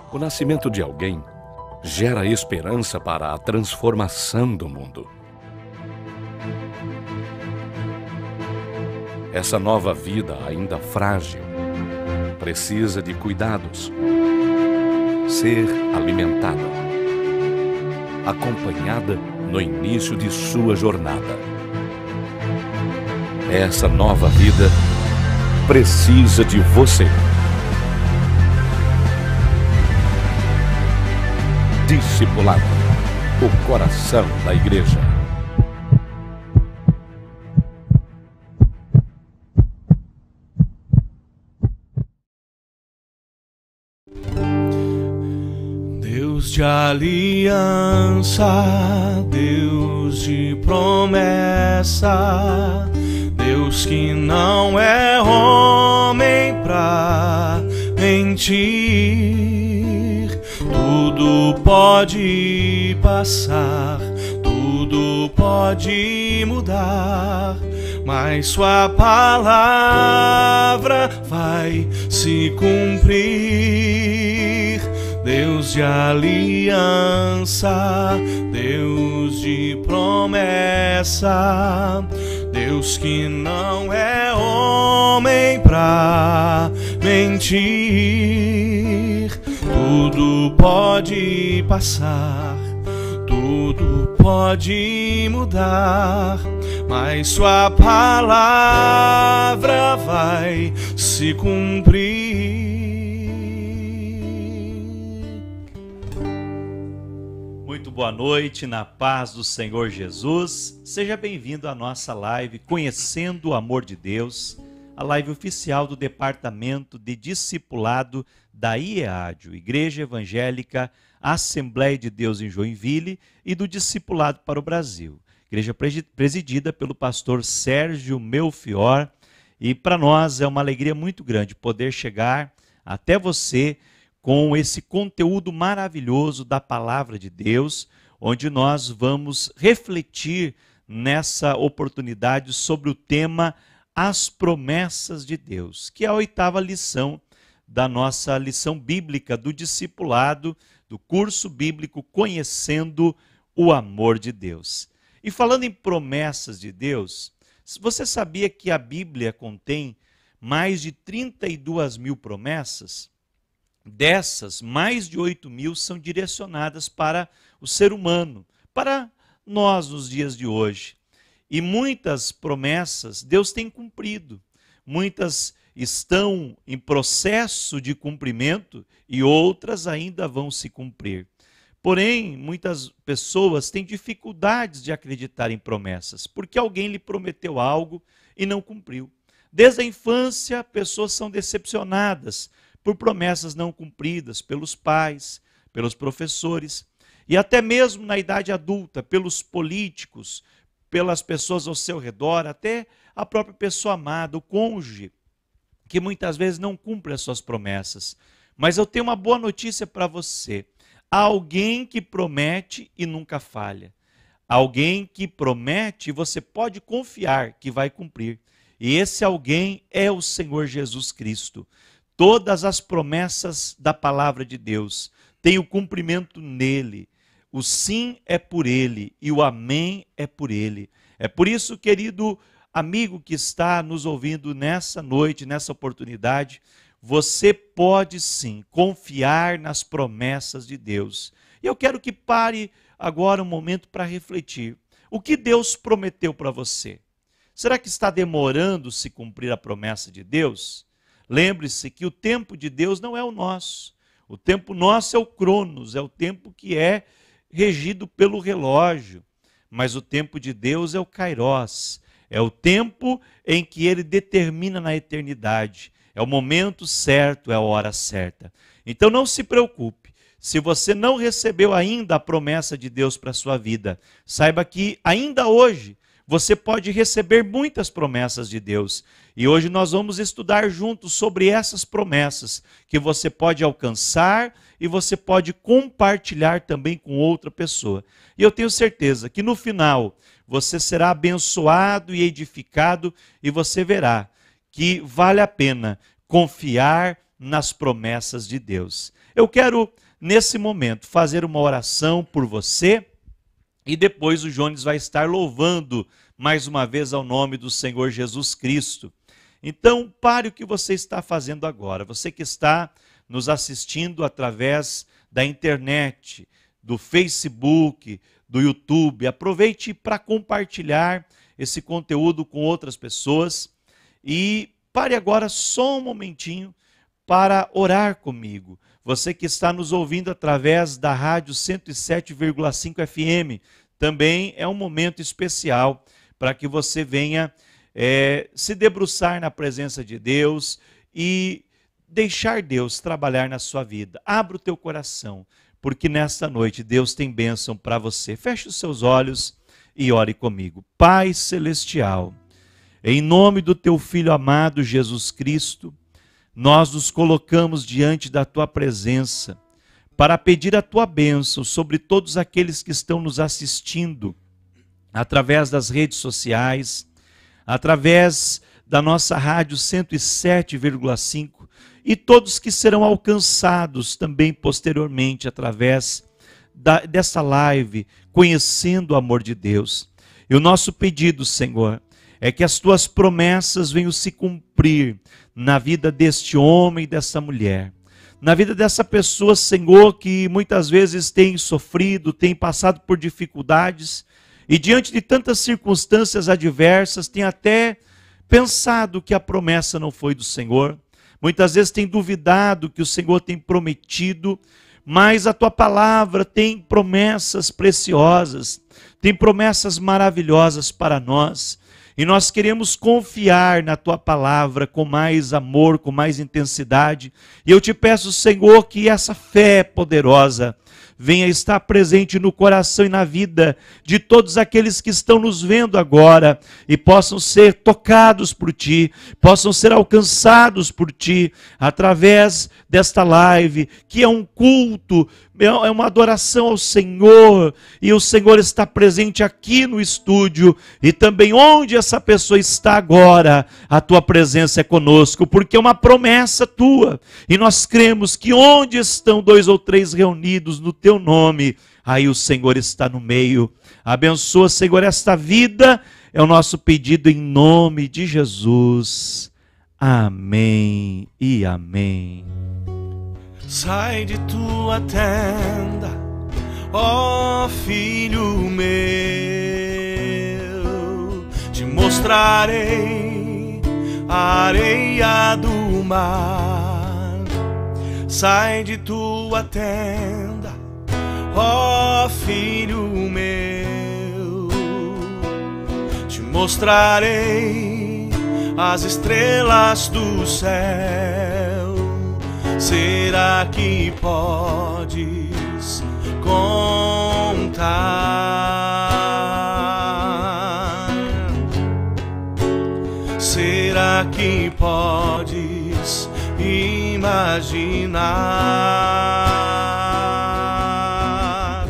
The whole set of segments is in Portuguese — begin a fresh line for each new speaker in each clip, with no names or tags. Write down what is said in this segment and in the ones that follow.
O nascimento de alguém gera esperança para a transformação do mundo. Essa nova vida, ainda frágil, precisa de cuidados, ser alimentada, acompanhada no início de sua jornada. Essa nova vida precisa de você. Discipulado, o coração da igreja.
Deus de aliança, Deus de promessa, Deus que não é homem pra mentir. Tudo pode passar, tudo pode mudar, mas sua palavra vai se cumprir. Deus de aliança, Deus de promessa, Deus que não é homem pra mentir. Tudo pode passar, tudo pode mudar, mas sua palavra vai se cumprir.
Muito boa noite, na paz do Senhor Jesus. Seja bem-vindo à nossa live Conhecendo o Amor de Deus, a live oficial do Departamento de Discipulado da IEADIO, Igreja Evangélica Assembleia de Deus em Joinville, e do Discipulado para o Brasil. Igreja presidida pelo pastor Sérgio Melfior, e para nós é uma alegria muito grande poder chegar até você com esse conteúdo maravilhoso da Palavra de Deus, onde nós vamos refletir nessa oportunidade sobre o tema As Promessas de Deus, que é a 8ª lição da nossa lição bíblica do discipulado, do curso bíblico Conhecendo o Amor de Deus. E falando em promessas de Deus, você sabia que a Bíblia contém mais de 32 mil promessas? Dessas, mais de 8 mil são direcionadas para o ser humano, para nós nos dias de hoje. E muitas promessas Deus tem cumprido, muitas estão em processo de cumprimento e outras ainda vão se cumprir. Porém, muitas pessoas têm dificuldades de acreditar em promessas, porque alguém lhe prometeu algo e não cumpriu. Desde a infância, pessoas são decepcionadas por promessas não cumpridas pelos pais, pelos professores, e até mesmo na idade adulta, pelos políticos, pelas pessoas ao seu redor, até a própria pessoa amada, o cônjuge, que muitas vezes não cumpre as suas promessas. Mas eu tenho uma boa notícia para você. Há alguém que promete e nunca falha. Alguém que promete e você pode confiar que vai cumprir. E esse alguém é o Senhor Jesus Cristo. Todas as promessas da palavra de Deus têm o cumprimento nele. O sim é por ele e o amém é por ele. É por isso, querido amigo que está nos ouvindo nessa noite, nessa oportunidade, você pode sim confiar nas promessas de Deus. E eu quero que pare agora um momento para refletir. O que Deus prometeu para você? Será que está demorando se cumprir a promessa de Deus? Lembre-se que o tempo de Deus não é o nosso. O tempo nosso é o Cronos, é o tempo que é regido pelo relógio. Mas o tempo de Deus é o Kairos. É o tempo em que ele determina na eternidade. É o momento certo, é a hora certa. Então não se preocupe. Se você não recebeu ainda a promessa de Deus para a sua vida, saiba que ainda hoje você pode receber muitas promessas de Deus. E hoje nós vamos estudar juntos sobre essas promessas que você pode alcançar e você pode compartilhar também com outra pessoa. E eu tenho certeza que no final você será abençoado e edificado e você verá que vale a pena confiar nas promessas de Deus. Eu quero, nesse momento, fazer uma oração por você e depois o Jones vai estar louvando mais uma vez ao nome do Senhor Jesus Cristo. Então, pare o que você está fazendo agora. Você que está nos assistindo através da internet, do Facebook, do YouTube, aproveite para compartilhar esse conteúdo com outras pessoas e pare agora só um momentinho para orar comigo. Você que está nos ouvindo através da rádio 107,5 FM, também é um momento especial para que você venha se debruçar na presença de Deus e deixar Deus trabalhar na sua vida. Abra o teu coração, porque nesta noite Deus tem bênção para você. Feche os seus olhos e ore comigo. Pai Celestial, em nome do teu Filho amado Jesus Cristo, nós nos colocamos diante da tua presença para pedir a tua bênção sobre todos aqueles que estão nos assistindo através das redes sociais, através da nossa rádio 107,5 e todos que serão alcançados também posteriormente através dessa live, conhecendo o amor de Deus. E o nosso pedido, Senhor, é que as tuas promessas venham se cumprir na vida deste homem e dessa mulher, na vida dessa pessoa, Senhor, que muitas vezes tem sofrido, tem passado por dificuldades e diante de tantas circunstâncias adversas tem até pensado que a promessa não foi do Senhor. Muitas vezes tem duvidado que o Senhor tem prometido, mas a tua palavra tem promessas preciosas, tem promessas maravilhosas para nós. E nós queremos confiar na tua palavra com mais amor, com mais intensidade. E eu te peço, Senhor, que essa fé poderosa venha estar presente no coração e na vida de todos aqueles que estão nos vendo agora e possam ser tocados por ti, possam ser alcançados por ti através desta live, que é um culto, é uma adoração ao Senhor, e o Senhor está presente aqui no estúdio e também onde essa pessoa está agora, a tua presença é conosco, porque é uma promessa tua, e nós cremos que onde estão 2 ou 3 reunidos no teu nome, aí o Senhor está no meio. Abençoa, Senhor, esta vida, é o nosso pedido em nome de Jesus. Amém e amém.
Sai de tua tenda, ó filho meu, te mostrarei a areia do mar. Sai de tua tenda, ó filho meu, te mostrarei as estrelas do céu. Será que podes contar? Será que podes imaginar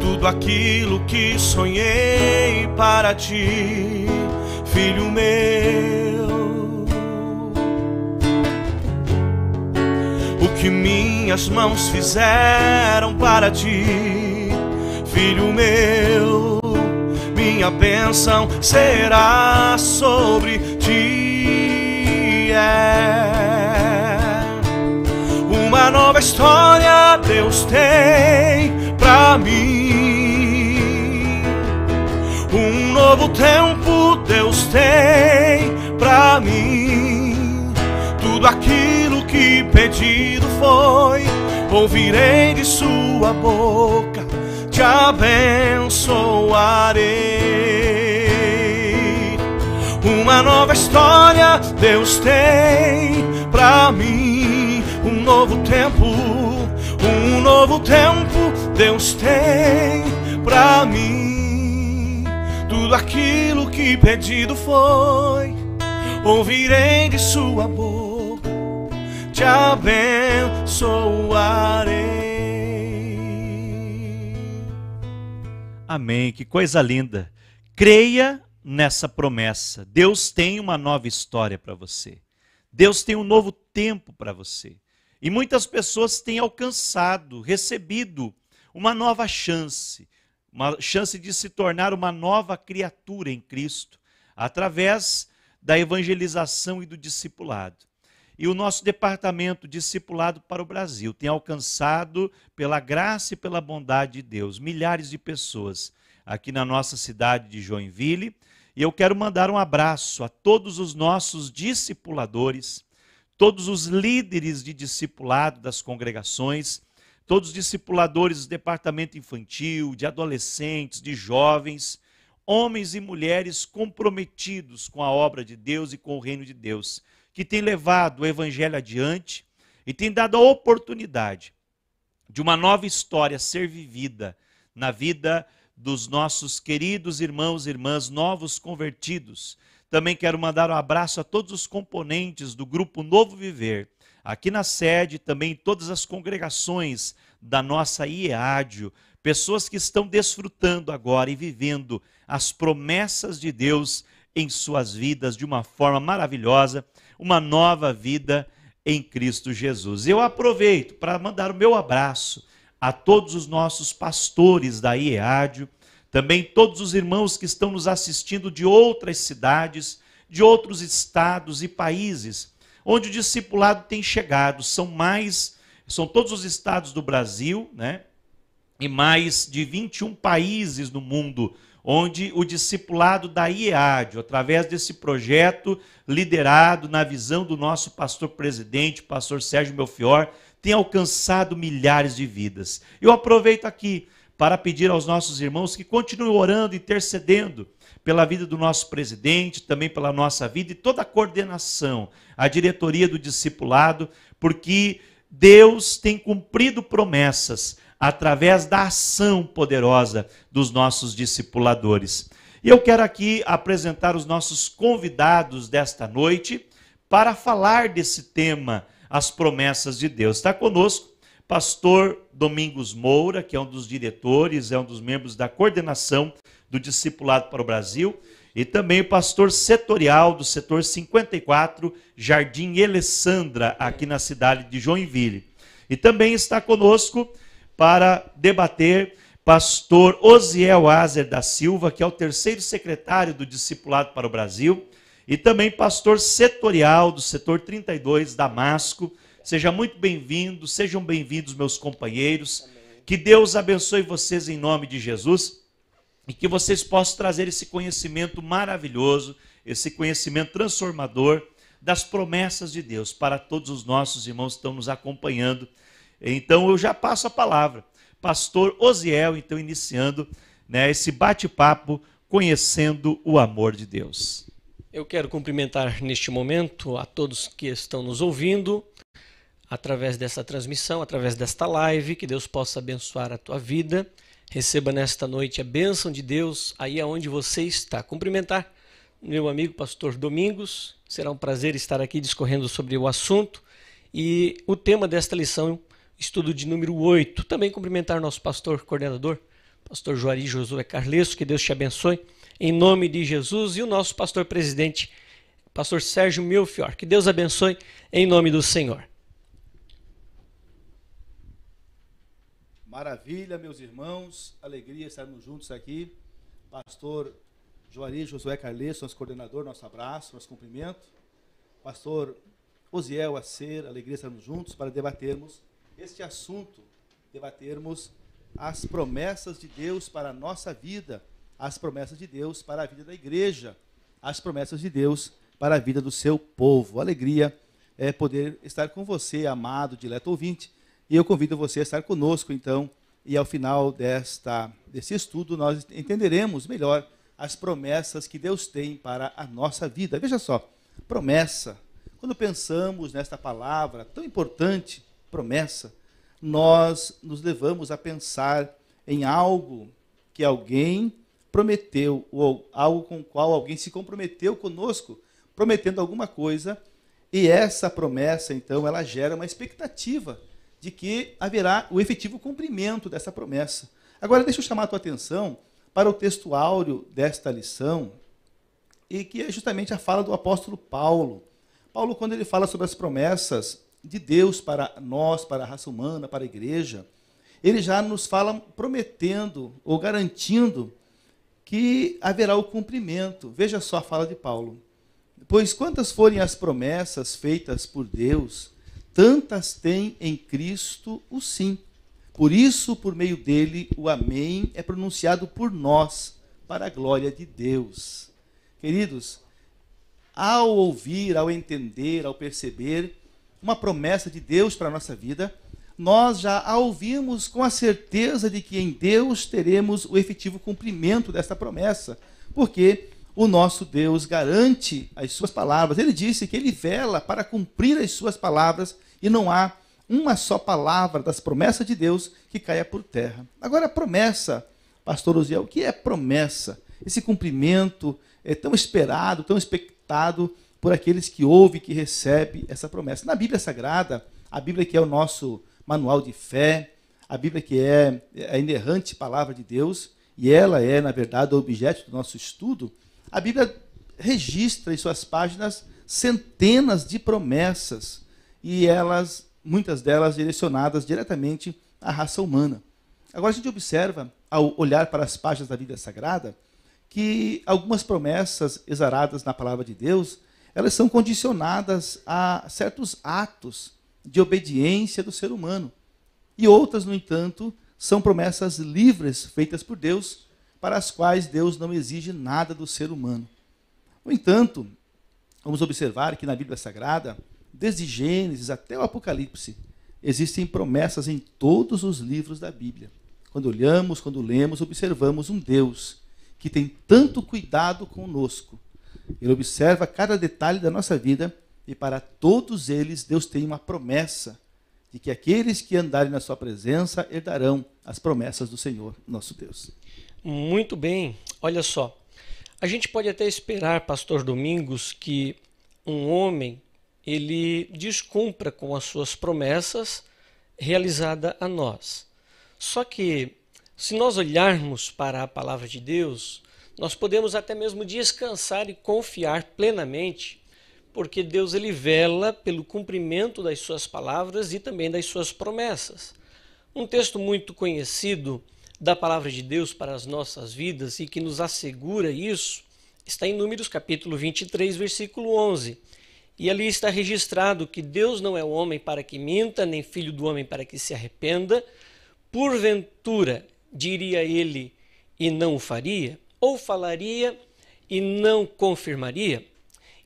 tudo aquilo que sonhei para ti, filho meu? O que minhas mãos fizeram para ti, filho meu, minha bênção será sobre ti. Uma nova história Deus tem pra mim, um novo tempo Deus tem pra mim. Tudo aquilo que pedido foi, ouvirei de sua boca, te abençoarei. Uma nova história Deus tem pra mim, um novo tempo Deus tem pra mim. Tudo aquilo que pedido foi, ouvirei de sua boca, te abençoarei.
Amém, que coisa linda. Creia nessa promessa. Deus tem uma nova história para você. Deus tem um novo tempo para você. E muitas pessoas têm alcançado, recebido uma nova chance de se tornar uma nova criatura em Cristo, através da evangelização e do discipulado. E o nosso departamento Discipulado para o Brasil tem alcançado, pela graça e pela bondade de Deus, milhares de pessoas aqui na nossa cidade de Joinville. E eu quero mandar um abraço a todos os nossos discipuladores, todos os líderes de discipulado das congregações, todos os discipuladores do departamento infantil, de adolescentes, de jovens, homens e mulheres comprometidos com a obra de Deus e com o reino de Deus, que têm levado o evangelho adiante e têm dado a oportunidade de uma nova história ser vivida na vida dos nossos queridos irmãos e irmãs novos convertidos. Também quero mandar um abraço a todos os componentes do Grupo Novo Viver, aqui na sede, também em todas as congregações da nossa IEADIO, pessoas que estão desfrutando agora e vivendo as promessas de Deus em suas vidas de uma forma maravilhosa, uma nova vida em Cristo Jesus. Eu aproveito para mandar o meu abraço a todos os nossos pastores da IEADIO, também todos os irmãos que estão nos assistindo de outras cidades, de outros estados e países, onde o discipulado tem chegado. São todos os estados do Brasil, né? E mais de 21 países no mundo, onde o discipulado da IEADIO, através desse projeto liderado na visão do nosso pastor-presidente, pastor Sérgio Melfior, tem alcançado milhares de vidas. Eu aproveito aqui para pedir aos nossos irmãos que continuem orando, intercedendo pela vida do nosso presidente, também pela nossa vida e toda a coordenação, a diretoria do discipulado, porque Deus tem cumprido promessas através da ação poderosa dos nossos discipuladores. E eu quero aqui apresentar os nossos convidados desta noite para falar desse tema, as promessas de Deus. Está conosco pastor Domingos Moura, que é um dos diretores, é um dos membros da coordenação do Discipulado para o Brasil, e também o pastor setorial do setor 54, Jardim Alessandra, aqui na cidade de Joinville. E também está conosco para debater pastor Osiel Azer da Silva, que é o terceiro secretário do Discipulado para o Brasil, e também pastor setorial do setor 32, Damasco. Seja muito bem-vindo, sejam bem-vindos meus companheiros. Amém. Que Deus abençoe vocês em nome de Jesus e que vocês possam trazer esse conhecimento maravilhoso, esse conhecimento transformador das promessas de Deus para todos os nossos irmãos que estão nos acompanhando. Então eu já passo a palavra. Pastor Osiel, então iniciando, né, esse bate-papo conhecendo o amor de Deus.
Eu quero cumprimentar neste momento a todos que estão nos ouvindo através dessa transmissão, através desta live, que Deus possa abençoar a tua vida. Receba nesta noite a bênção de Deus aí aonde você está. Cumprimentar meu amigo pastor Domingos, será um prazer estar aqui discorrendo sobre o assunto e o tema desta lição, estudo de número 8. Também cumprimentar nosso pastor coordenador, pastor Juari Josué Carlesso, que Deus te abençoe em nome de Jesus, e o nosso pastor presidente, pastor Sérgio Melfior, que Deus abençoe em nome do Senhor.
Maravilha, meus irmãos, alegria estarmos juntos aqui. Pastor Juari Josué Carlesso, nosso coordenador, nosso abraço, nosso cumprimento. Pastor Osiel Acer, alegria estarmos juntos para debatermos este assunto, debatermos as promessas de Deus para a nossa vida, as promessas de Deus para a vida da igreja, as promessas de Deus para a vida do seu povo. Alegria é poder estar com você, amado, dileto ouvinte, e eu convido você a estar conosco, então, e ao final desse estudo nós entenderemos melhor as promessas que Deus tem para a nossa vida. Veja só, promessa. Quando pensamos nesta palavra tão importante, promessa, nós nos levamos a pensar em algo que alguém prometeu, ou algo com o qual alguém se comprometeu conosco, prometendo alguma coisa, e essa promessa, então, ela gera uma expectativa de que haverá o efetivo cumprimento dessa promessa. Agora, deixa eu chamar a tua atenção para o texto áureo desta lição, e que é justamente a fala do apóstolo Paulo. Paulo, quando ele fala sobre as promessas de Deus para nós, para a raça humana, para a igreja, ele já nos fala prometendo ou garantindo que haverá o cumprimento. Veja só a fala de Paulo. Pois quantas forem as promessas feitas por Deus, tantas tem em Cristo o sim. Por isso, por meio dele, o amém é pronunciado por nós, para a glória de Deus. Queridos, ao ouvir, ao entender, ao perceber uma promessa de Deus para a nossa vida, nós já a ouvimos com a certeza de que em Deus teremos o efetivo cumprimento desta promessa, porque o nosso Deus garante as suas palavras. Ele disse que ele vela para cumprir as suas palavras e não há uma só palavra das promessas de Deus que caia por terra. Agora, a promessa, pastor Osiel, o que é promessa? Esse cumprimento é tão esperado, tão expectado por aqueles que ouvem, que recebem essa promessa. Na Bíblia Sagrada, a Bíblia que é o nosso manual de fé, a Bíblia que é a inerrante palavra de Deus, e ela é, na verdade, o objeto do nosso estudo, a Bíblia registra em suas páginas centenas de promessas, e muitas delas direcionadas diretamente à raça humana. Agora a gente observa, ao olhar para as páginas da Bíblia Sagrada, que algumas promessas exaradas na palavra de Deus, elas são condicionadas a certos atos de obediência do ser humano. E outras, no entanto, são promessas livres feitas por Deus, para as quais Deus não exige nada do ser humano. No entanto, vamos observar que na Bíblia Sagrada, desde Gênesis até o Apocalipse, existem promessas em todos os livros da Bíblia. Quando olhamos, quando lemos, observamos um Deus que tem tanto cuidado conosco. Ele observa cada detalhe da nossa vida e para todos eles Deus tem uma promessa de que aqueles que andarem na sua presença herdarão as promessas do Senhor, nosso Deus.
Muito bem. Olha só, a gente pode até esperar, pastor Domingos, que um homem ele descumpra com as suas promessas realizadas a nós. Só que, se nós olharmos para a palavra de Deus, nós podemos até mesmo descansar e confiar plenamente, porque Deus ele vela pelo cumprimento das suas palavras e também das suas promessas. Um texto muito conhecido da palavra de Deus para as nossas vidas e que nos assegura isso, está em Números capítulo 23, versículo 11. E ali está registrado que Deus não é o homem para que minta, nem filho do homem para que se arrependa. Porventura, diria ele e não o faria? Ou falaria e não confirmaria?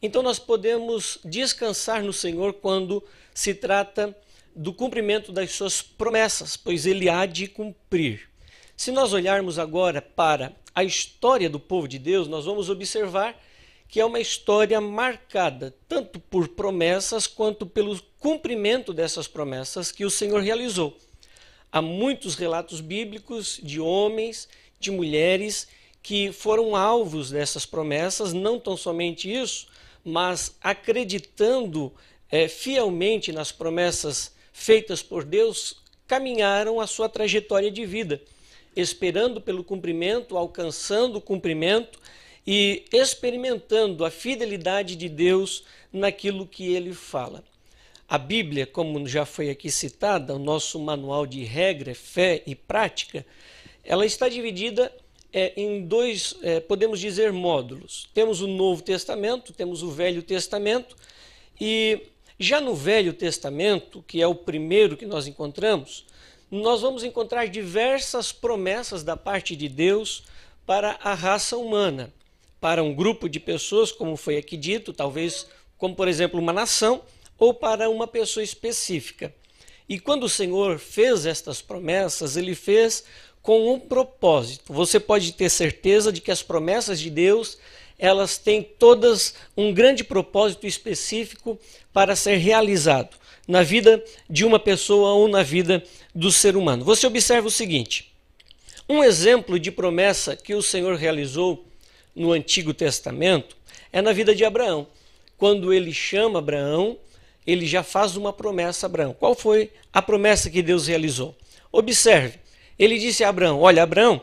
Então nós podemos descansar no Senhor quando se trata do cumprimento das suas promessas, pois ele há de cumprir. Se nós olharmos agora para a história do povo de Deus, nós vamos observar que é uma história marcada tanto por promessas quanto pelo cumprimento dessas promessas que o Senhor realizou. Há muitos relatos bíblicos de homens, de mulheres que foram alvos dessas promessas, não tão somente isso, mas acreditando fielmente nas promessas feitas por Deus, caminharam a sua trajetória de vida, esperando pelo cumprimento, alcançando o cumprimento e experimentando a fidelidade de Deus naquilo que ele fala. A Bíblia, como já foi aqui citada, o nosso manual de regra, fé e prática, ela está dividida em dois, podemos dizer, módulos. Temos o Novo Testamento, temos o Velho Testamento, e já no Velho Testamento, que é o primeiro que nós encontramos, nós vamos encontrar diversas promessas da parte de Deus para a raça humana, para um grupo de pessoas, como foi aqui dito, talvez como, por exemplo, uma nação, ou para uma pessoa específica. E quando o Senhor fez estas promessas, ele fez com um propósito. Você pode ter certeza de que as promessas de Deus, elas têm todas um grande propósito específico para ser realizado na vida de uma pessoa ou na vida do ser humano. Você observa o seguinte, um exemplo de promessa que o Senhor realizou no Antigo Testamento é na vida de Abraão. Quando ele chama Abraão, ele já faz uma promessa a Abraão. Qual foi a promessa que Deus realizou? Observe, ele disse a Abraão, olha Abraão,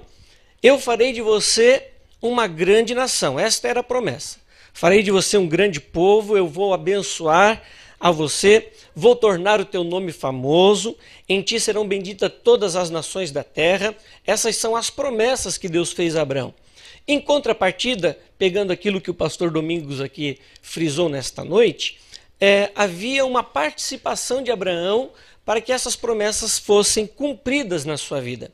eu farei de você uma grande nação. Esta era a promessa. Farei de você um grande povo, eu vou abençoar a você, vou tornar o teu nome famoso, em ti serão benditas todas as nações da terra. Essas são as promessas que Deus fez a Abraão. Em contrapartida, pegando aquilo que o pastor Domingos aqui frisou nesta noite, havia uma participação de Abraão para que essas promessas fossem cumpridas na sua vida.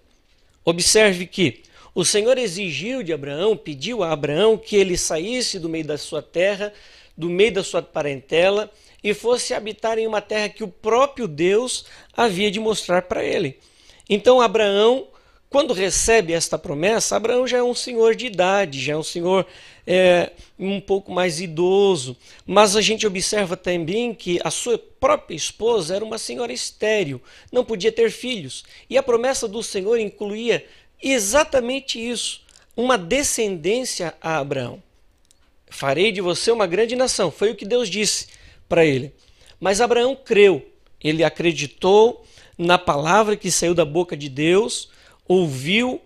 Observe que o Senhor exigiu de Abraão, pediu a Abraão que ele saísse do meio da sua terra, do meio da sua parentela, e fosse habitar em uma terra que o próprio Deus havia de mostrar para ele. Então Abraão, quando recebe esta promessa, Abraão já é um senhor de idade, já é um senhor um pouco mais idoso, mas a gente observa também que a sua própria esposa era uma senhora estéril, não podia ter filhos, e a promessa do Senhor incluía exatamente isso, uma descendência a Abraão. Farei de você uma grande nação, foi o que Deus disse para ele. Mas Abraão creu, ele acreditou na palavra que saiu da boca de Deus, ouviu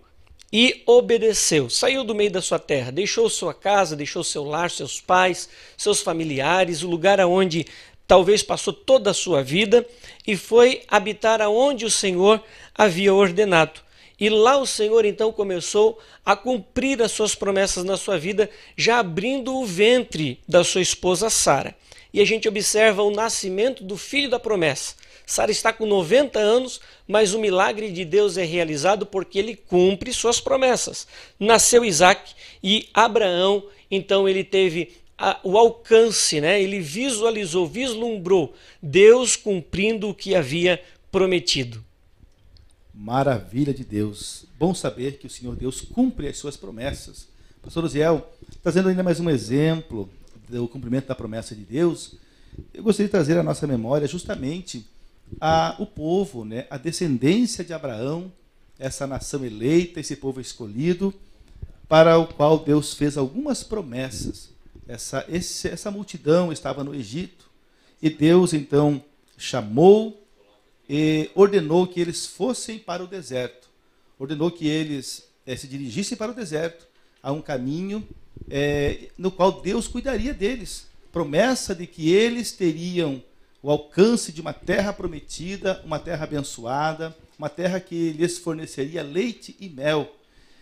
e obedeceu. Saiu do meio da sua terra, deixou sua casa, deixou seu lar, seus pais, seus familiares, o lugar aonde talvez passou toda a sua vida, e foi habitar aonde o Senhor havia ordenado. E lá o Senhor então começou a cumprir as suas promessas na sua vida, já abrindo o ventre da sua esposa Sara. E a gente observa o nascimento do filho da promessa. Sara está com 90 anos, mas o milagre de Deus é realizado porque ele cumpre suas promessas. Nasceu Isaac e Abraão, então ele teve o alcance, né? Ele visualizou, vislumbrou Deus cumprindo o que havia prometido.
Maravilha de Deus. Bom saber que o Senhor Deus cumpre as suas promessas. Pastor Osiel, trazendo ainda mais um exemplo do cumprimento da promessa de Deus, eu gostaria de trazer à nossa memória justamente o povo, né, a descendência de Abraão, essa nação eleita, esse povo escolhido, para o qual Deus fez algumas promessas. Essa multidão estava no Egito, e Deus então chamou e ordenou que eles fossem para o deserto. Ordenou que eles se dirigissem para o deserto, a um caminho no qual Deus cuidaria deles. Promessa de que eles teriam o alcance de uma terra prometida, uma terra abençoada, uma terra que lhes forneceria leite e mel.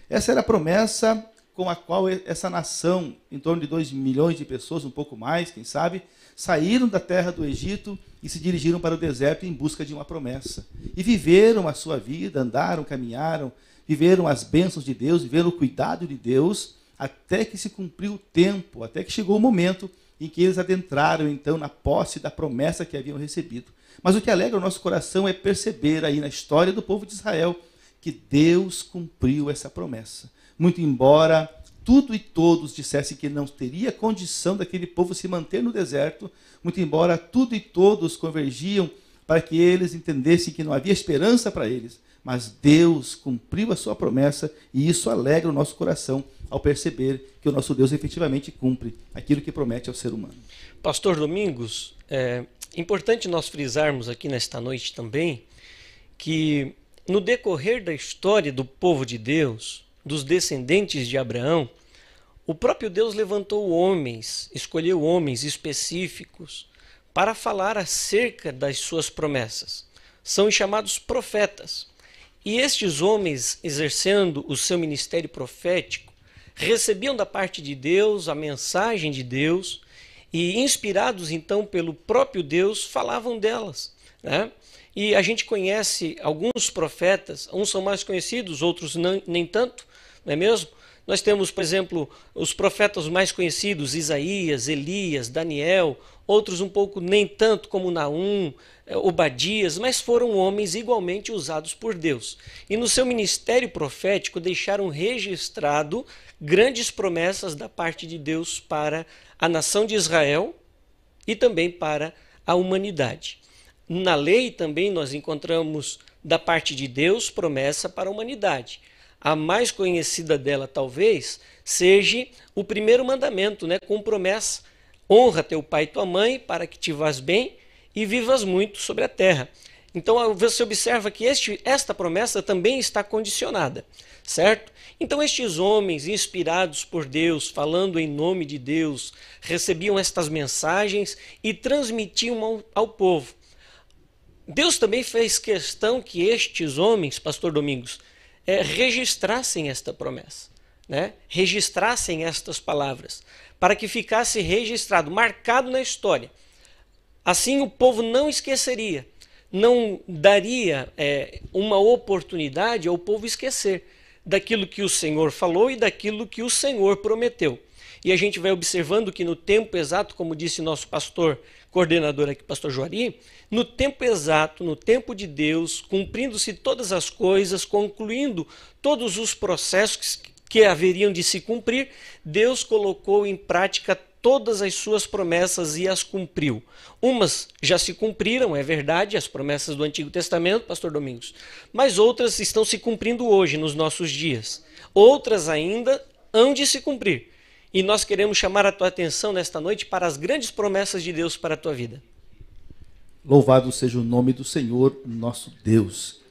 Essa era a promessa com a qual essa nação, em torno de 2 milhões de pessoas, um pouco mais, quem sabe, saíram da terra do Egito e se dirigiram para o deserto em busca de uma promessa. E viveram a sua vida, andaram, caminharam, viveram as bênçãos de Deus, viveram o cuidado de Deus, até que se cumpriu o tempo, até que chegou o momento em que eles adentraram, então, na posse da promessa que haviam recebido. Mas o que alegra o nosso coração é perceber aí na história do povo de Israel que Deus cumpriu essa promessa. Muito embora tudo e todos dissessem que não teria condição daquele povo se manter no deserto, muito embora tudo e todos convergiam para que eles entendessem que não havia esperança para eles, mas Deus cumpriu a sua promessa, e isso alegra o nosso coração ao perceber que o nosso Deus efetivamente cumpre aquilo que promete ao ser humano.
Pastor Domingos, é importante nós frisarmos aqui nesta noite também que no decorrer da história do povo de Deus, dos descendentes de Abraão, o próprio Deus levantou homens, escolheu homens específicos para falar acerca das suas promessas. São chamados profetas. E estes homens, exercendo o seu ministério profético, recebiam da parte de Deus a mensagem de Deus e, inspirados então pelo próprio Deus, falavam delas, né? E a gente conhece alguns profetas, uns são mais conhecidos, outros nem tanto, não é mesmo? Nós temos, por exemplo, os profetas mais conhecidos, Isaías, Elias, Daniel, outros um pouco nem tanto, como Naum, Obadias, mas foram homens igualmente usados por Deus. E no seu ministério profético deixaram registrado grandes promessas da parte de Deus para a nação de Israel e também para a humanidade. Na lei também nós encontramos da parte de Deus promessa para a humanidade. A mais conhecida dela talvez seja o primeiro mandamento, né, com promessa: honra teu pai e tua mãe para que te vás bem e vivas muito sobre a terra. Então você observa que esta promessa também está condicionada, certo? Então estes homens inspirados por Deus, falando em nome de Deus, recebiam estas mensagens e transmitiam ao povo. Deus também fez questão que estes homens, pastor Domingos, registrassem esta promessa, né? Registrassem estas palavras, para que ficasse registrado, marcado na história. Assim o povo não esqueceria, não daria uma oportunidade ao povo esquecer daquilo que o Senhor falou e daquilo que o Senhor prometeu. E a gente vai observando que no tempo exato, como disse nosso pastor, coordenador aqui, pastor Juari, no tempo exato, no tempo de Deus, cumprindo-se todas as coisas, concluindo todos os processos que haveriam de se cumprir, Deus colocou em prática todas as suas promessas e as cumpriu. Umas já se cumpriram, é verdade, as promessas do Antigo Testamento, pastor Domingos, mas outras estão se cumprindo hoje, nos nossos dias. Outras ainda hão de se cumprir. E nós queremos chamar a tua atenção nesta noite para as grandes promessas de Deus para a tua vida.
Louvado seja o nome do Senhor, nosso Deus.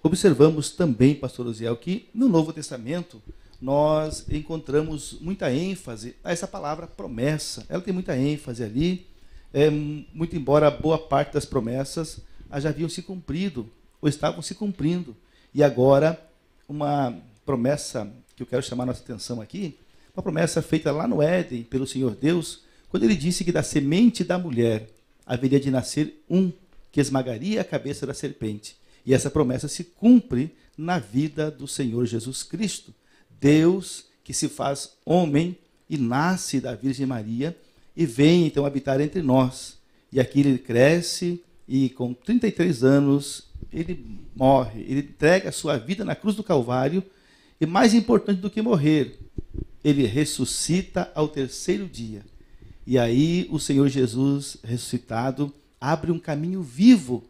Observamos também, pastor Osiel, que no Novo Testamento nós encontramos muita ênfase a essa palavra promessa. Ela tem muita ênfase ali, muito embora boa parte das promessas já haviam se cumprido, ou estavam se cumprindo. E agora, uma promessa que eu quero chamar a nossa atenção aqui, uma promessa feita lá no Éden pelo Senhor Deus, quando ele disse que da semente da mulher haveria de nascer um que esmagaria a cabeça da serpente. E essa promessa se cumpre na vida do Senhor Jesus Cristo. Deus que se faz homem e nasce da Virgem Maria e vem então habitar entre nós. E aqui ele cresce e com 33 anos ele morre, ele entrega a sua vida na cruz do Calvário e mais importante do que morrer, ele ressuscita ao terceiro dia. E aí o Senhor Jesus ressuscitado abre um caminho vivo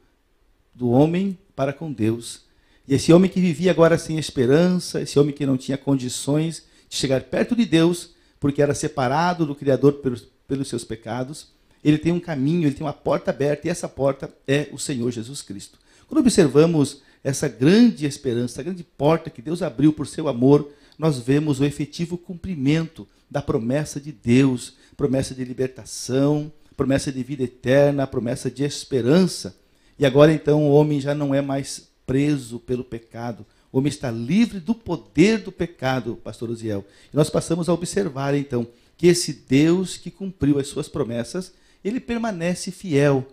do homem para com Deus. E esse homem que vivia agora sem esperança, esse homem que não tinha condições de chegar perto de Deus, porque era separado do Criador pelos seus pecados, ele tem um caminho, ele tem uma porta aberta, e essa porta é o Senhor Jesus Cristo. Quando observamos essa grande esperança, essa grande porta que Deus abriu por seu amor, nós vemos o efetivo cumprimento da promessa de Deus, promessa de libertação, promessa de vida eterna, promessa de esperança. E agora então o homem já não é mais preso pelo pecado. O homem está livre do poder do pecado, pastor Osiel. E nós passamos a observar então que esse Deus que cumpriu as suas promessas, ele permanece fiel.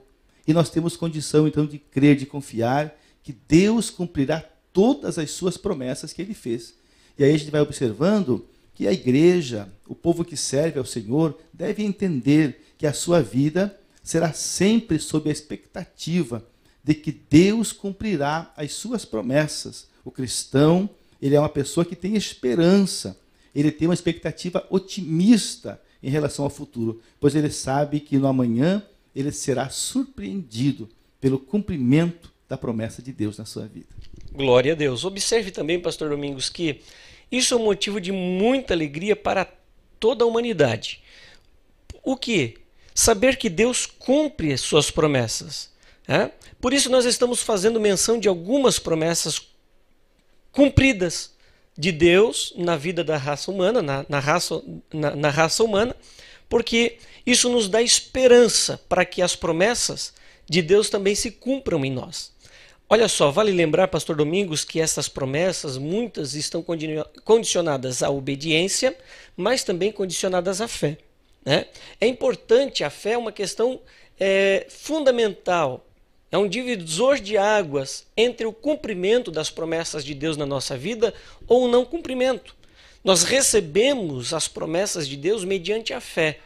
E nós temos condição então de crer, de confiar que Deus cumprirá todas as suas promessas que ele fez. E aí a gente vai observando que a igreja, o povo que serve ao Senhor, deve entender que a sua vida será sempre sob a expectativa de que Deus cumprirá as suas promessas. O cristão, ele é uma pessoa que tem esperança, ele tem uma expectativa otimista em relação ao futuro, pois ele sabe que no amanhã ele será surpreendido pelo cumprimento da promessa de Deus na sua vida.
Glória a Deus. Observe também, pastor Domingos, que isso é um motivo de muita alegria para toda a humanidade. O quê? Saber que Deus cumpre as suas promessas. Por isso nós estamos fazendo menção de algumas promessas cumpridas de Deus na vida da raça humana, na raça humana, porque isso nos dá esperança para que as promessas de Deus também se cumpram em nós. Olha só, vale lembrar, pastor Domingos, que essas promessas, muitas estão condicionadas à obediência, mas também condicionadas à fé. É importante, a fé é uma questão fundamental, é um divisor de águas entre o cumprimento das promessas de Deus na nossa vida ou o não cumprimento. Nós recebemos as promessas de Deus mediante a fé.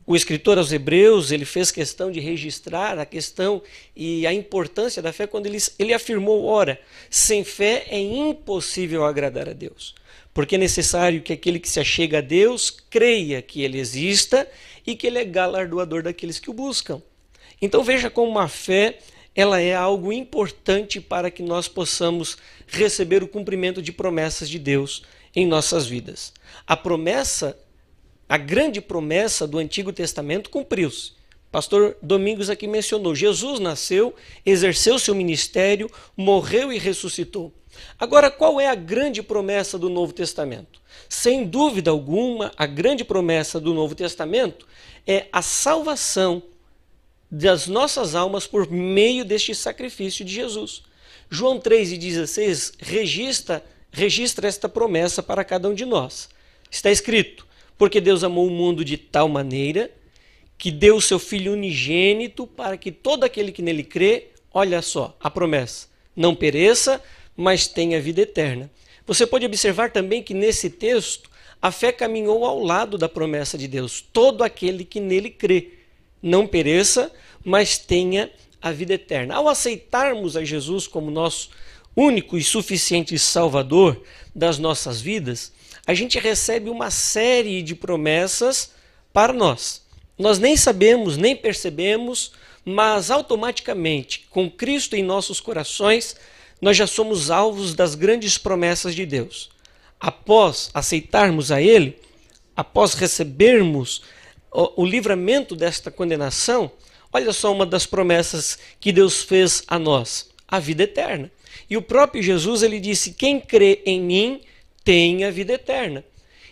O escritor aos Hebreus, ele fez questão de registrar a questão e a importância da fé quando ele afirmou, ora, sem fé é impossível agradar a Deus, porque é necessário que aquele que se achega a Deus creia que ele exista e que ele é galardoador daqueles que o buscam. Então veja como a fé ela é algo importante para que nós possamos receber o cumprimento de promessas de Deus em nossas vidas. A grande promessa do Antigo Testamento cumpriu-se, Pastor Domingos aqui mencionou, Jesus nasceu, exerceu seu ministério, morreu e ressuscitou. Agora, qual é a grande promessa do Novo Testamento? Sem dúvida alguma, a grande promessa do Novo Testamento é a salvação das nossas almas por meio deste sacrifício de Jesus. João 3,16 registra esta promessa para cada um de nós. Está escrito, porque Deus amou o mundo de tal maneira que deu o seu Filho unigênito para que todo aquele que nele crê, olha só a promessa, não pereça, mas tenha vida eterna. Você pode observar também que nesse texto a fé caminhou ao lado da promessa de Deus. Todo aquele que nele crê, não pereça, mas tenha a vida eterna. Ao aceitarmos a Jesus como nosso único e suficiente Salvador das nossas vidas, a gente recebe uma série de promessas para nós. Nós nem sabemos, nem percebemos, mas automaticamente, com Cristo em nossos corações, nós já somos alvos das grandes promessas de Deus. Após aceitarmos a Ele, após recebermos o livramento desta condenação, olha só uma das promessas que Deus fez a nós, a vida eterna. E o próprio Jesus, ele disse, quem crê em mim tem a vida eterna.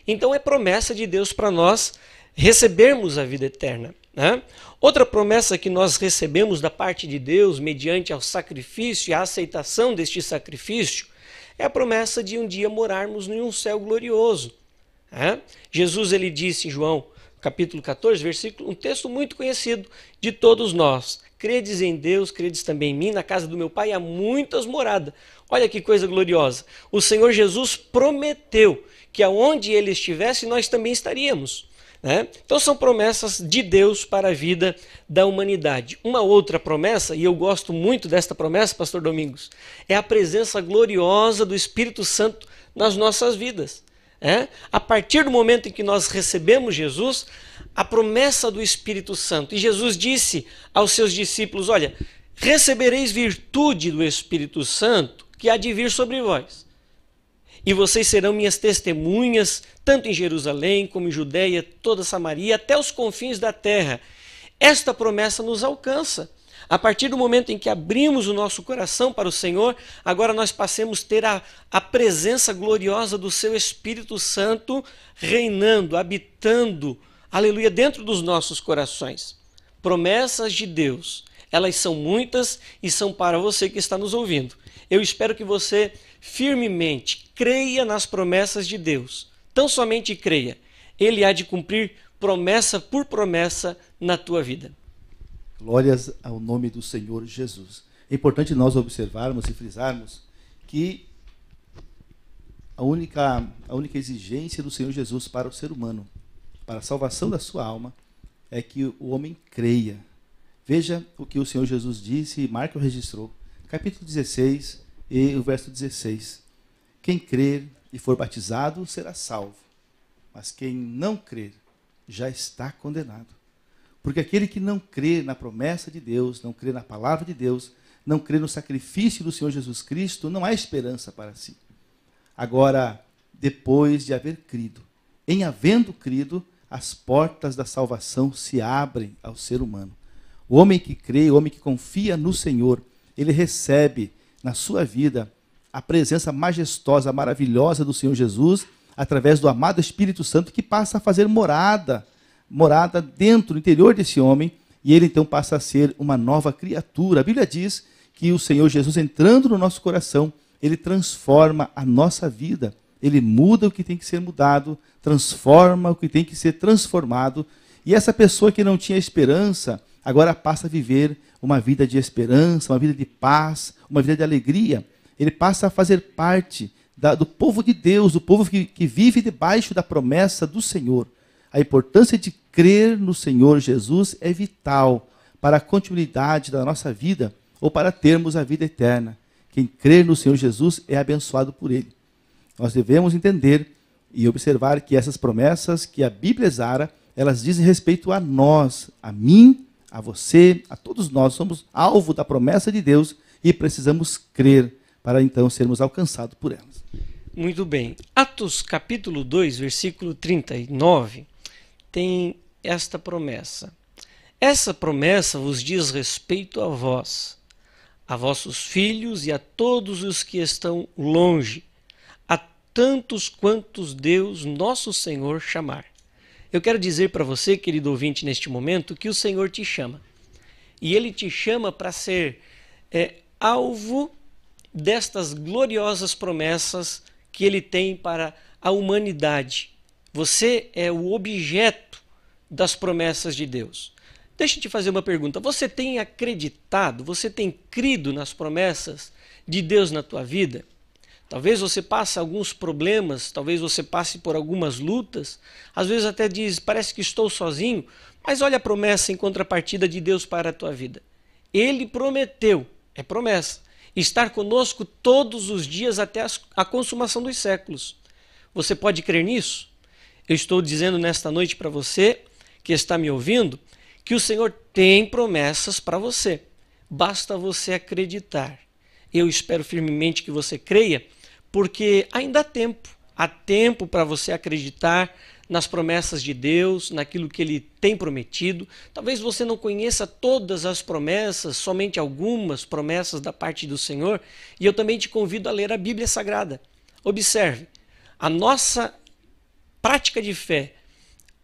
Então é promessa de Deus para nós recebermos a vida eterna, né? Outra promessa que nós recebemos da parte de Deus, mediante ao sacrifício e a aceitação deste sacrifício, é a promessa de um dia morarmos em um céu glorioso, né? Jesus, ele disse em João, capítulo 14, versículo, um texto muito conhecido de todos nós. Credes em Deus, credes também em mim, na casa do meu Pai há muitas moradas. Olha que coisa gloriosa. O Senhor Jesus prometeu que aonde Ele estivesse, nós também estaríamos, né? Então são promessas de Deus para a vida da humanidade. Uma outra promessa, e eu gosto muito desta promessa, pastor Domingos, é a presença gloriosa do Espírito Santo nas nossas vidas. A partir do momento em que nós recebemos Jesus, a promessa do Espírito Santo. E Jesus disse aos seus discípulos, olha, recebereis virtude do Espírito Santo que há de vir sobre vós. E vocês serão minhas testemunhas, tanto em Jerusalém como em Judeia, toda Samaria, até os confins da terra. Esta promessa nos alcança. A partir do momento em que abrimos o nosso coração para o Senhor, agora nós passemos a ter a presença gloriosa do Seu Espírito Santo reinando, habitando, aleluia, dentro dos nossos corações. Promessas de Deus, elas são muitas e são para você que está nos ouvindo. Eu espero que você firmemente creia nas promessas de Deus. Tão somente creia. Ele há de cumprir promessa por promessa na tua vida.
Glórias ao nome do Senhor Jesus. É importante nós observarmos e frisarmos que a única exigência do Senhor Jesus para o ser humano, para a salvação da sua alma, é que o homem creia. Veja o que o Senhor Jesus disse e Marcos registrou. Capítulo 16 e o verso 16. Quem crer e for batizado será salvo, mas quem não crer já está condenado. Porque aquele que não crê na promessa de Deus, não crê na palavra de Deus, não crê no sacrifício do Senhor Jesus Cristo, não há esperança para si. Agora, depois de haver crido, em havendo crido, as portas da salvação se abrem ao ser humano. O homem que crê, o homem que confia no Senhor, ele recebe na sua vida a presença majestosa, maravilhosa do Senhor Jesus, através do amado Espírito Santo, que passa a fazer morada dentro, no interior desse homem, e ele então passa a ser uma nova criatura. A Bíblia diz que o Senhor Jesus, entrando no nosso coração, ele transforma a nossa vida, ele muda o que tem que ser mudado, transforma o que tem que ser transformado, e essa pessoa que não tinha esperança, agora passa a viver uma vida de esperança, uma vida de paz, uma vida de alegria. Ele passa a fazer parte do povo de Deus, do povo que vive debaixo da promessa do Senhor. A importância de crer no Senhor Jesus é vital para a continuidade da nossa vida ou para termos a vida eterna. Quem crer no Senhor Jesus é abençoado por Ele. Nós devemos entender e observar que essas promessas que a Bíblia exara, elas dizem respeito a nós, a mim, a você, a todos nós. Somos alvo da promessa de Deus e precisamos crer para então sermos alcançados por elas.
Muito bem. Atos capítulo 2, versículo 39, tem esta promessa. Essa promessa vos diz respeito a vós, a vossos filhos e a todos os que estão longe, a tantos quantos Deus, nosso Senhor, chamar. Eu quero dizer para você, querido ouvinte, neste momento, que o Senhor te chama. E Ele te chama para ser alvo destas gloriosas promessas que Ele tem para a humanidade. Você é o objeto das promessas de Deus. Deixa eu te fazer uma pergunta. Você tem acreditado, você tem crido nas promessas de Deus na tua vida? Talvez você passe alguns problemas, talvez você passe por algumas lutas, às vezes até diz, parece que estou sozinho, mas olha a promessa em contrapartida de Deus para a tua vida. Ele prometeu, é promessa, estar conosco todos os dias até a consumação dos séculos. Você pode crer nisso? Eu estou dizendo nesta noite para você que está me ouvindo, que o Senhor tem promessas para você. Basta você acreditar. Eu espero firmemente que você creia, porque ainda há tempo para você acreditar nas promessas de Deus, naquilo que Ele tem prometido. Talvez você não conheça todas as promessas, somente algumas promessas da parte do Senhor, e eu também te convido a ler a Bíblia Sagrada. Observe, a nossa prática de fé,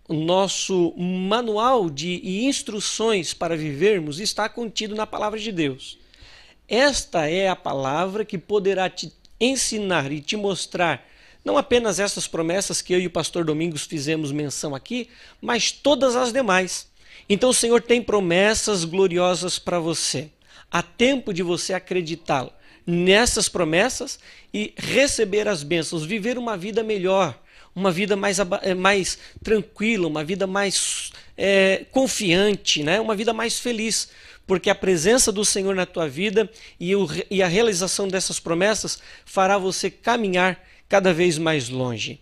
o nosso manual de instruções para vivermos está contido na palavra de Deus. Esta é a palavra que poderá te ensinar e te mostrar não apenas essas promessas que eu e o pastor Domingos fizemos menção aqui, mas todas as demais. Então o Senhor tem promessas gloriosas para você. Há tempo de você acreditá-lo nessas promessas e receber as bênçãos, viver uma vida melhor, uma vida mais tranquila, uma vida mais confiante, né? Uma vida mais feliz, porque a presença do Senhor na tua vida e a realização dessas promessas fará você caminhar cada vez mais longe.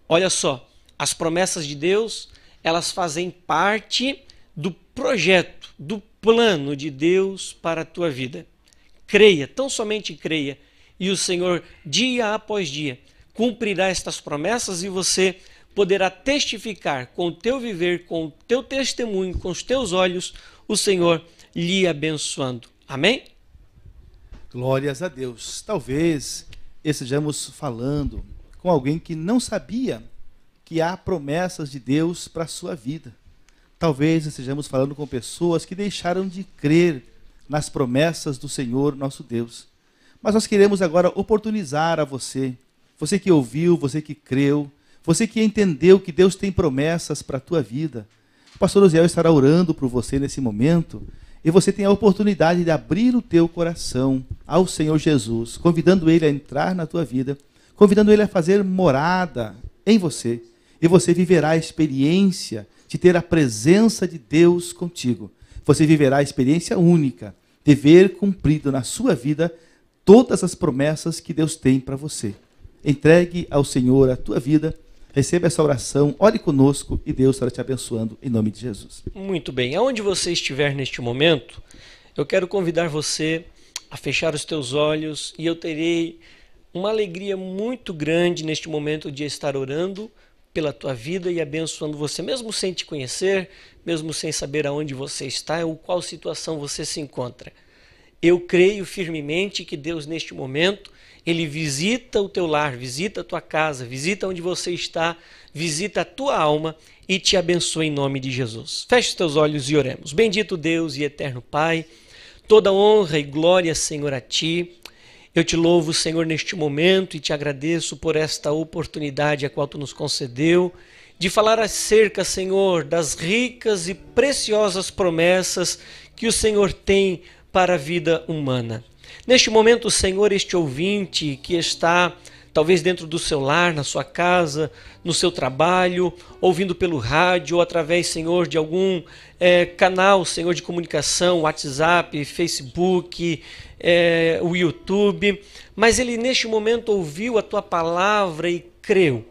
Olha só, as promessas de Deus, elas fazem parte do projeto, do plano de Deus para a tua vida. Creia, tão somente creia, e o Senhor, dia após dia, cumprirá estas promessas e você poderá testificar com o teu viver, com o teu testemunho, com os teus olhos, o Senhor lhe abençoando. Amém?
Glórias a Deus. Talvez estejamos falando com alguém que não sabia que há promessas de Deus para a sua vida. Talvez estejamos falando com pessoas que deixaram de crer nas promessas do Senhor nosso Deus. Mas nós queremos agora oportunizar a você que ouviu, você que creu, você que entendeu que Deus tem promessas para a tua vida. O pastor Osiel estará orando por você nesse momento e você tem a oportunidade de abrir o teu coração ao Senhor Jesus, convidando Ele a entrar na tua vida, convidando Ele a fazer morada em você. E você viverá a experiência de ter a presença de Deus contigo. Você viverá a experiência única de ver cumprido na sua vida todas as promessas que Deus tem para você. Entregue ao Senhor a tua vida, receba essa oração, ore conosco e Deus estará te abençoando em nome de Jesus.
Muito bem, aonde você estiver neste momento, eu quero convidar você a fechar os teus olhos e eu terei uma alegria muito grande neste momento de estar orando pela tua vida e abençoando você, mesmo sem te conhecer, mesmo sem saber aonde você está ou qual situação você se encontra. Eu creio firmemente que Deus neste momento, Ele visita o teu lar, visita a tua casa, visita onde você está, visita a tua alma e te abençoa em nome de Jesus. Feche os teus olhos e oremos. Bendito Deus e eterno Pai, toda honra e glória, Senhor, a Ti. Eu te louvo, Senhor, neste momento e te agradeço por esta oportunidade a qual Tu nos concedeu de falar acerca, Senhor, das ricas e preciosas promessas que o Senhor tem para a vida humana. Neste momento, Senhor, este ouvinte que está talvez dentro do seu lar, na sua casa, no seu trabalho, ouvindo pelo rádio ou através, Senhor, de algum canal, Senhor, de comunicação, WhatsApp, Facebook, o YouTube, mas ele neste momento ouviu a Tua palavra e creu.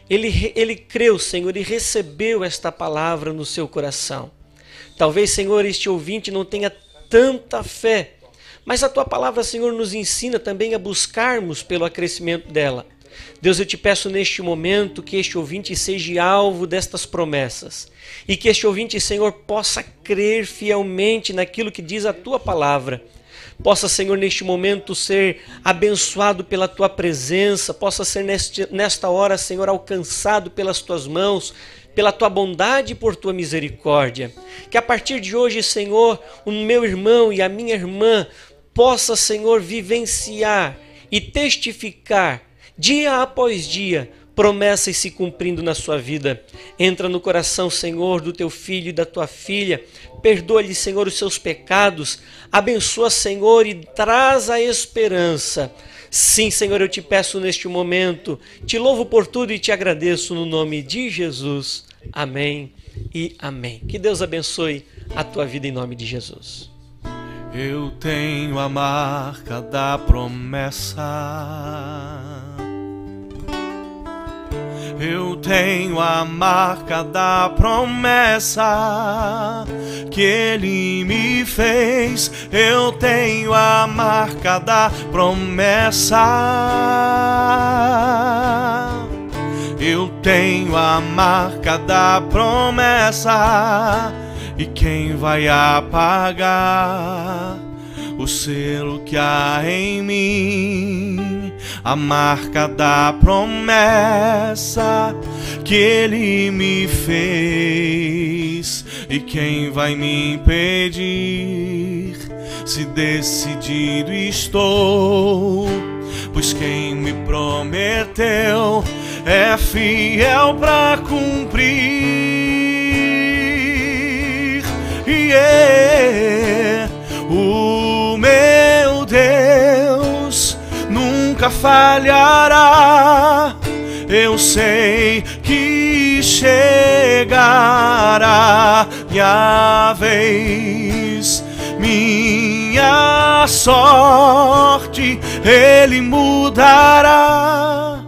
Ele creu, Senhor, e recebeu esta palavra no seu coração. Talvez, Senhor, este ouvinte não tenha tanta fé, mas a Tua palavra, Senhor, nos ensina também a buscarmos pelo acrescimento dela. Deus, eu te peço neste momento que este ouvinte seja alvo destas promessas e que este ouvinte, Senhor, possa crer fielmente naquilo que diz a Tua palavra. Possa, Senhor, neste momento ser abençoado pela Tua presença, possa ser nesta hora, Senhor, alcançado pelas Tuas mãos, pela Tua bondade e por Tua misericórdia. Que a partir de hoje, Senhor, o meu irmão e a minha irmã possa, Senhor, vivenciar e testificar, dia após dia, promessas se cumprindo na sua vida. Entra no coração, Senhor, do Teu filho e da Tua filha. Perdoa-lhe, Senhor, os seus pecados. Abençoa, Senhor, e traz a esperança. Sim, Senhor, eu te peço neste momento. Te louvo por tudo e te agradeço no nome de Jesus. Amém e amém. Que Deus abençoe a tua vida em nome de Jesus.
Eu tenho a marca da promessa. Eu tenho a marca da promessa que Ele me fez. Eu tenho a marca da promessa. Eu tenho a marca da promessa. E quem vai apagar o selo que há em mim? A marca da promessa que Ele me fez. E quem vai me impedir, se decidido estou? Pois quem me prometeu é fiel para cumprir. O meu Deus nunca falhará. Eu sei que chegará minha vez, minha sorte Ele mudará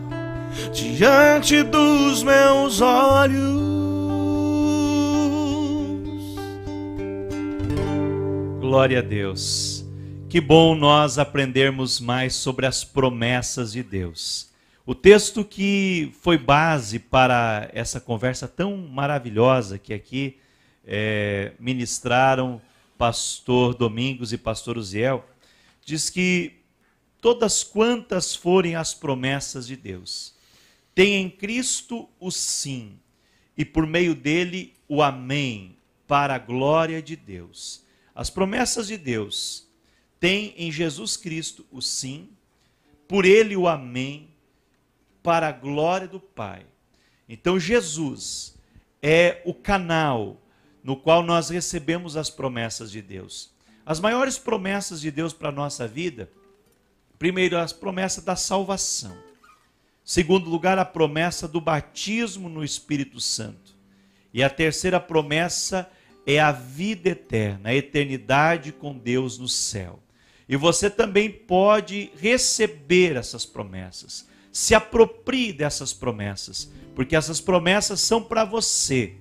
diante dos meus olhos.
Glória a Deus. Que bom nós aprendermos mais sobre as promessas de Deus. O texto que foi base para essa conversa tão maravilhosa que aqui ministraram pastor Domingos e pastor Uziel, diz que todas quantas forem as promessas de Deus, tem em Cristo o sim, e por meio dele o amém, para a glória de Deus. As promessas de Deus têm em Jesus Cristo o sim, por ele o amém, para a glória do Pai. Então Jesus é o canal no qual nós recebemos as promessas de Deus. As maiores promessas de Deus para a nossa vida, primeiro, as promessas da salvação. Segundo lugar, a promessa do batismo no Espírito Santo. E a terceira promessa é a vida eterna, a eternidade com Deus no céu. E você também pode receber essas promessas. Se aproprie dessas promessas, porque essas promessas são para você.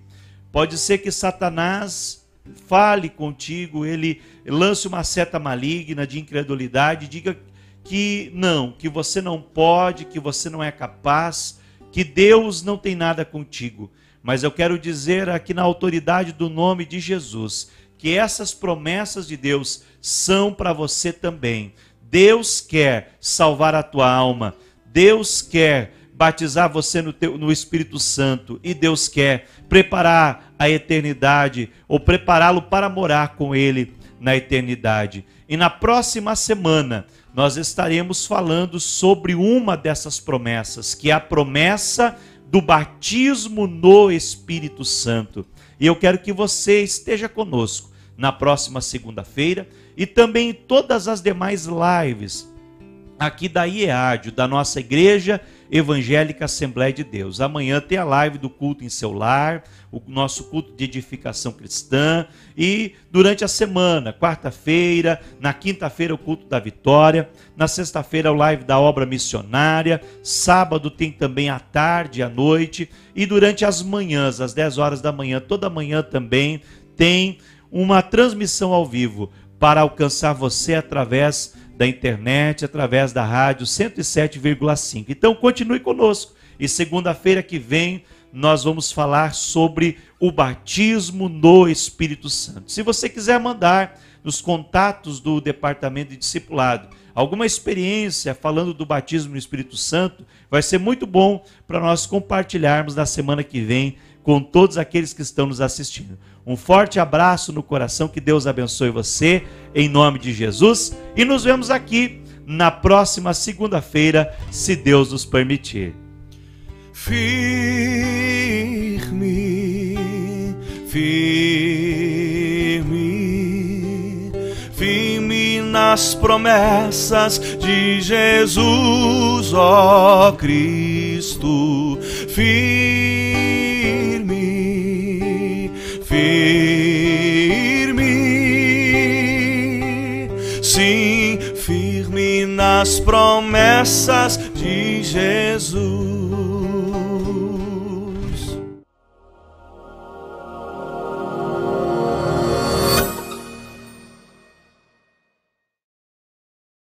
Pode ser que Satanás fale contigo, ele lance uma seta maligna de incredulidade, diga que não, que você não pode, que você não é capaz, que Deus não tem nada contigo. Mas eu quero dizer aqui na autoridade do nome de Jesus, que essas promessas de Deus são para você também. Deus quer salvar a tua alma, Deus quer batizar você no Espírito Santo, e Deus quer preparar a eternidade, ou prepará-lo para morar com Ele na eternidade. E na próxima semana nós estaremos falando sobre uma dessas promessas, que é a promessa do batismo no Espírito Santo. E eu quero que você esteja conosco na próxima segunda-feira e também em todas as demais lives aqui da IEAD, da nossa Igreja Evangélica Assembleia de Deus. Amanhã tem a live do culto em seu lar, o nosso culto de edificação cristã, e durante a semana, quarta-feira, na quinta-feira o culto da vitória, na sexta-feira o live da obra missionária, sábado tem também à tarde e à noite, e durante as manhãs, às 10 horas da manhã, toda manhã também tem uma transmissão ao vivo para alcançar você através da internet, através da rádio 107,5. Então continue conosco. E segunda-feira que vem nós vamos falar sobre o batismo no Espírito Santo. Se você quiser mandar nos contatos do Departamento de Discipulado alguma experiência falando do batismo no Espírito Santo, vai ser muito bom para nós compartilharmos na semana que vem com todos aqueles que estão nos assistindo. Um forte abraço no coração, que Deus abençoe você, em nome de Jesus, e nos vemos aqui na próxima segunda-feira, se Deus nos permitir.
Firme, firme, firme nas promessas de Jesus, ó Cristo. Firme, firme, sim, firme nas promessas de Jesus.